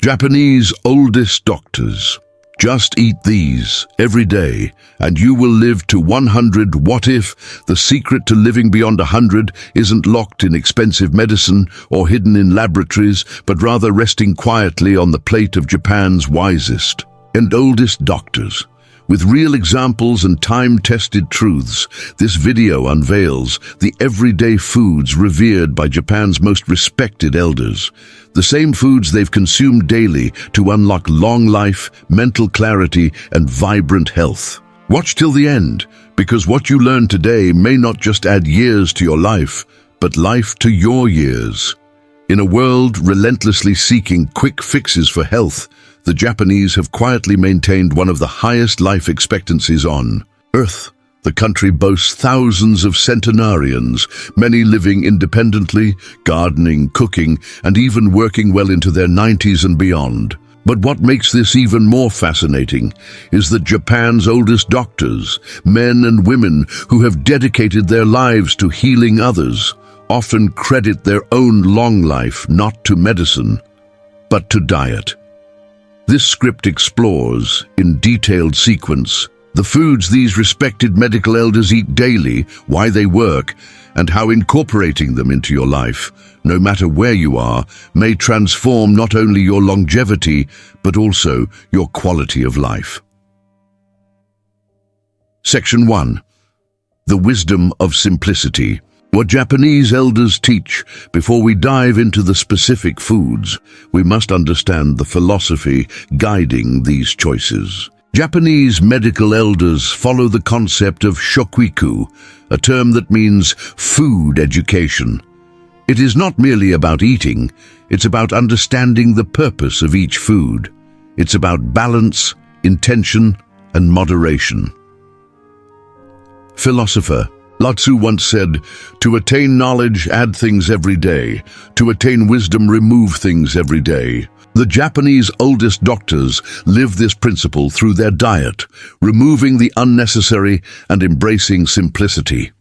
Japanese oldest doctors. Just eat these every day and you will live to 100. What if the secret to living beyond 100 isn't locked in expensive medicine or hidden in laboratories, but rather resting quietly on the plate of Japan's wisest and oldest doctors? With real examples and time-tested truths, this video unveils the everyday foods revered by Japan's most respected elders. The same foods they've consumed daily to unlock long life, mental clarity, and vibrant health. Watch till the end, because what you learn today may not just add years to your life, but life to your years. In a world relentlessly seeking quick fixes for health, the Japanese have quietly maintained one of the highest life expectancies on Earth. The country boasts thousands of centenarians, many living independently, gardening, cooking, and even working well into their 90s and beyond. But what makes this even more fascinating is that Japan's oldest doctors, men and women who have dedicated their lives to healing others, often credit their own long life not to medicine, but to diet. This script explores, in detailed sequence, the foods these respected medical elders eat daily, why they work, and how incorporating them into your life, no matter where you are, may transform not only your longevity, but also your quality of life. Section 1. The Wisdom of Simplicity. What Japanese elders teach. Before we dive into the specific foods, we must understand the philosophy guiding these choices. Japanese medical elders follow the concept of shokuiku, a term that means food education. It is not merely about eating, it's about understanding the purpose of each food. It's about balance, intention, and moderation. Philosopher Lao Tzu once said, "To attain knowledge, add things every day. To attain wisdom, remove things every day." The Japanese oldest doctors live this principle through their diet, removing the unnecessary and embracing simplicity.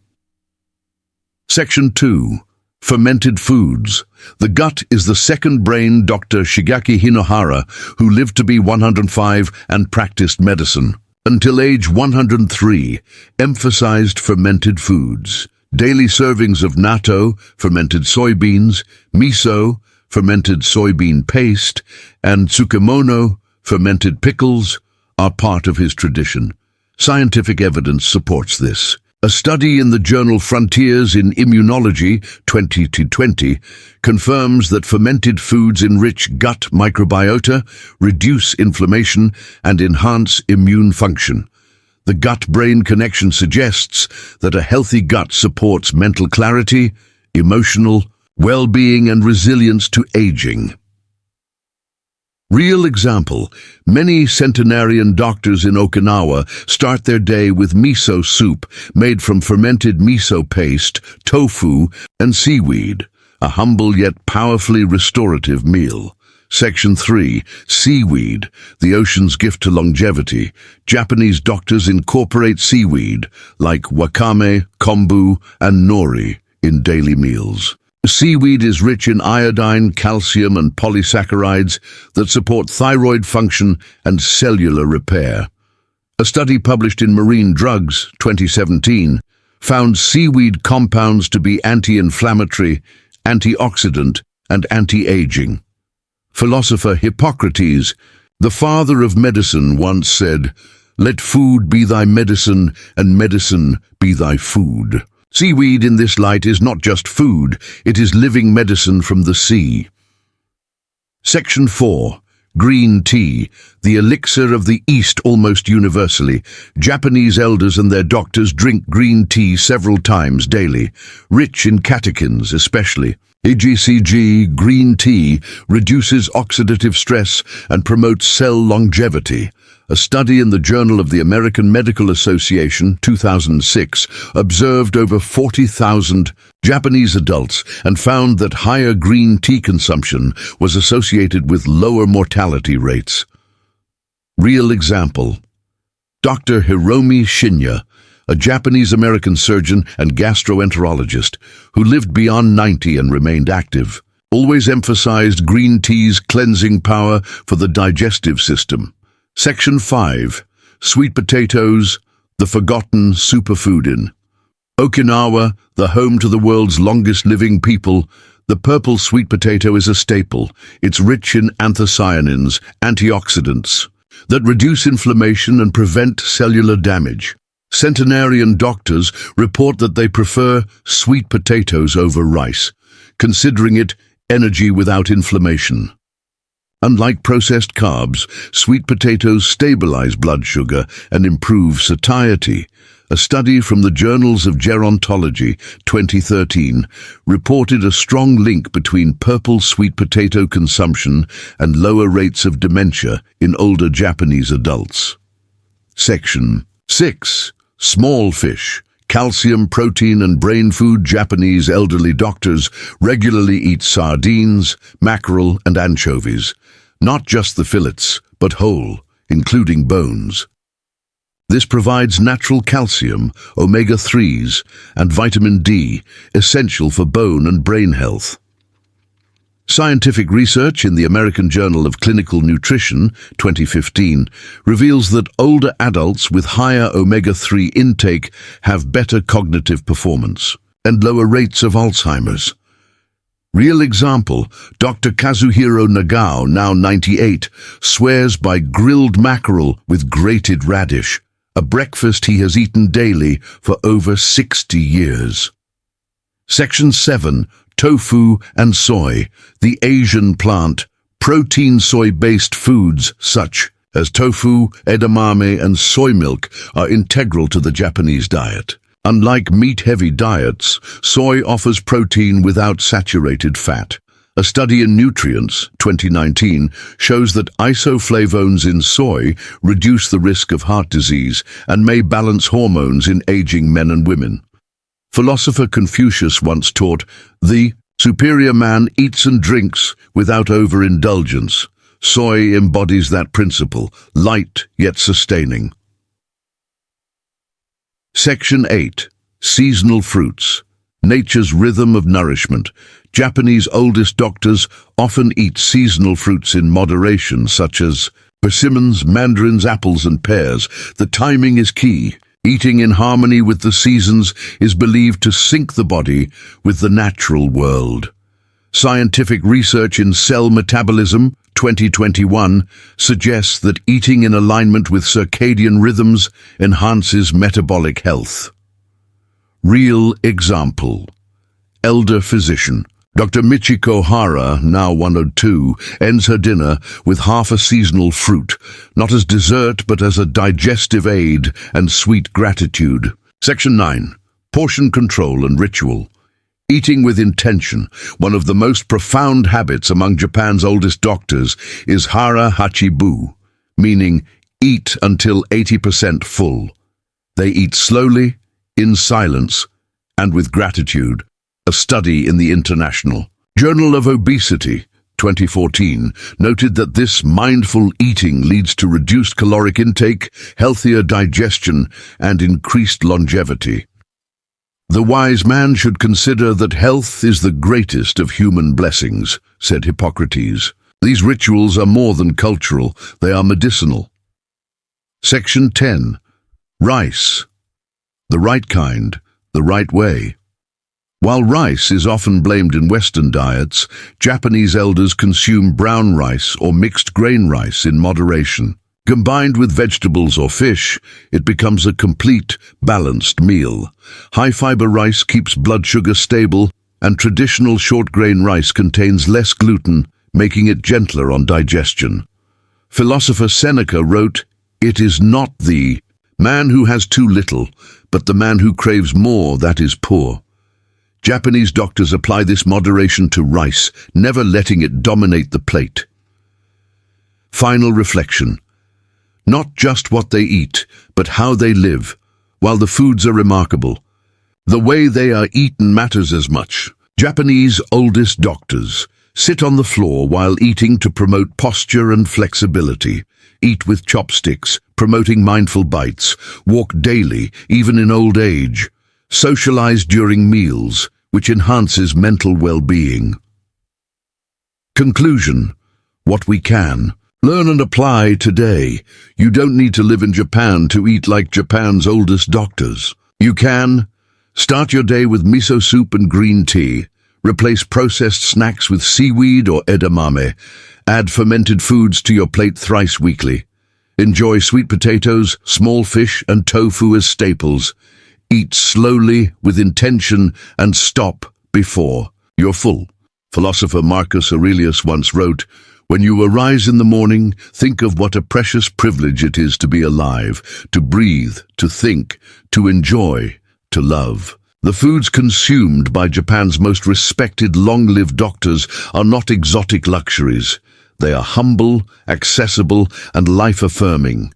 Section 2. Fermented foods. The gut is the second brain. Dr. Shigeaki Hinohara, who lived to be 105 and practiced medicine until age 103, emphasized fermented foods. Daily servings of natto, fermented soybeans, miso, fermented soybean paste, and tsukemono, fermented pickles, are part of his tradition. Scientific evidence supports this. A study in the journal Frontiers in Immunology 2020 confirms that fermented foods enrich gut microbiota, reduce inflammation, and enhance immune function. The gut-brain connection suggests that a healthy gut supports mental clarity, emotional well-being, and resilience to aging. Real example, many centenarian doctors in Okinawa start their day with miso soup made from fermented miso paste, tofu, and seaweed, a humble yet powerfully restorative meal. Section 3. Seaweed, the ocean's gift to longevity. Japanese doctors incorporate seaweed, like wakame, kombu, and nori, in daily meals. Seaweed is rich in iodine, calcium, and polysaccharides that support thyroid function and cellular repair. A study published in Marine Drugs 2017 found seaweed compounds to be anti-inflammatory, antioxidant, and anti-aging. Philosopher Hippocrates, the father of medicine, once said, "Let food be thy medicine, and medicine be thy food." Seaweed in this light is not just food, it is living medicine from the sea. Section 4. Green tea, the elixir of the East. Almost universally, Japanese elders and their doctors drink green tea several times daily, rich in catechins especially. AGCG green tea reduces oxidative stress and promotes cell longevity. A study in the Journal of the American Medical Association 2006 observed over 40,000 Japanese adults and found that higher green tea consumption was associated with lower mortality rates. Real example, Dr. Hiromi Shinya, a Japanese-American surgeon and gastroenterologist who lived beyond 90 and remained active. always emphasized green tea's cleansing power for the digestive system. Section 5. Sweet potatoes, the forgotten superfood in Okinawa, the home to the world's longest-living people. The purple sweet potato is a staple. It's rich in anthocyanins, antioxidants, that reduce inflammation and prevent cellular damage. Centenarian doctors report that they prefer sweet potatoes over rice, considering it energy without inflammation. Unlike processed carbs, sweet potatoes stabilize blood sugar and improve satiety. A study from the Journals of Gerontology, 2013, reported a strong link between purple sweet potato consumption and lower rates of dementia in older Japanese adults. Section 6. Small fish, calcium, protein and brain food. Japanese elderly doctors regularly eat sardines, mackerel and anchovies, not just the fillets, but whole, including bones. This provides natural calcium, omega-3s, and vitamin D, essential for bone and brain health. Scientific research in the American Journal of Clinical Nutrition, 2015, reveals that older adults with higher omega-3 intake have better cognitive performance and lower rates of Alzheimer's. Real example, Dr. Kazuhiro Nagao, now 98, swears by grilled mackerel with grated radish, a breakfast he has eaten daily for over 60 years. Section 7. Tofu and soy, the Asian plant. Protein soy-based foods such as tofu, edamame and soy milk are integral to the Japanese diet. Unlike meat-heavy diets, soy offers protein without saturated fat. A study in Nutrients, 2019, shows that isoflavones in soy reduce the risk of heart disease and may balance hormones in aging men and women. Philosopher Confucius once taught, "The superior man eats and drinks without overindulgence." Soy embodies that principle, light yet sustaining. Section 8. Seasonal fruits, nature's rhythm of nourishment. Japanese oldest doctors often eat seasonal fruits in moderation, such as persimmons, mandarins, apples and pears. The timing is key. Eating in harmony with the seasons is believed to sync the body with the natural world. Scientific research in cell metabolism, 2021, suggests that eating in alignment with circadian rhythms enhances metabolic health. Real example. Elder physician Dr. Michiko Hara, now 102, ends her dinner with half a seasonal fruit, not as dessert but as a digestive aid and sweet gratitude. Section 9. Portion control and ritual. Eating with intention. One of the most profound habits among Japan's oldest doctors is hara hachibu, meaning eat until 80% full. They eat slowly, in silence, and with gratitude. A study in the International Journal of Obesity, 2014, noted that this mindful eating leads to reduced caloric intake, healthier digestion, and increased longevity. The wise man should consider that health is the greatest of human blessings, said Hippocrates. These rituals are more than cultural, they are medicinal. Section 10. Rice. The right kind, the right way. While rice is often blamed in Western diets, Japanese elders consume brown rice or mixed grain rice in moderation. Combined with vegetables or fish, it becomes a complete, balanced meal. High-fiber rice keeps blood sugar stable, and traditional short-grain rice contains less gluten, making it gentler on digestion. Philosopher Seneca wrote, "It is not the man who has too little, but the man who craves more that is poor." Japanese doctors apply this moderation to rice, never letting it dominate the plate. Final reflection. Not just what they eat, but how they live. While the foods are remarkable, the way they are eaten matters as much. Japanese oldest doctors sit on the floor while eating to promote posture and flexibility. Eat with chopsticks, promoting mindful bites. Walk daily, even in old age. Socialize during meals, which enhances mental well-being. Conclusion: what we can learn and apply today. You don't need to live in Japan to eat like Japan's oldest doctors. You can start your day with miso soup and green tea. Replace processed snacks with seaweed or edamame. Add fermented foods to your plate thrice weekly. Enjoy sweet potatoes, small fish, and tofu as staples. Eat slowly, with intention, and stop before you're full. Philosopher Marcus Aurelius once wrote, "When you arise in the morning, think of what a precious privilege it is to be alive, to breathe, to think, to enjoy, to love." The foods consumed by Japan's most respected long-lived doctors are not exotic luxuries. They are humble, accessible, and life-affirming.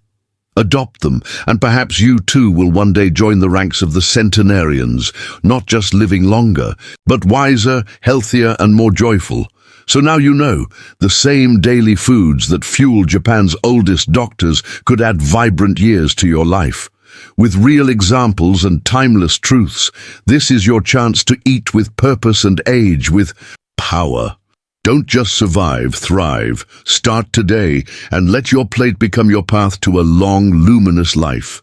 Adopt them, and perhaps you too will one day join the ranks of the centenarians, not just living longer, but wiser, healthier, and more joyful. So now you know, the same daily foods that fuel Japan's oldest doctors could add vibrant years to your life. With real examples and timeless truths, this is your chance to eat with purpose and age with power. Don't just survive, thrive. Start today and let your plate become your path to a long, luminous life.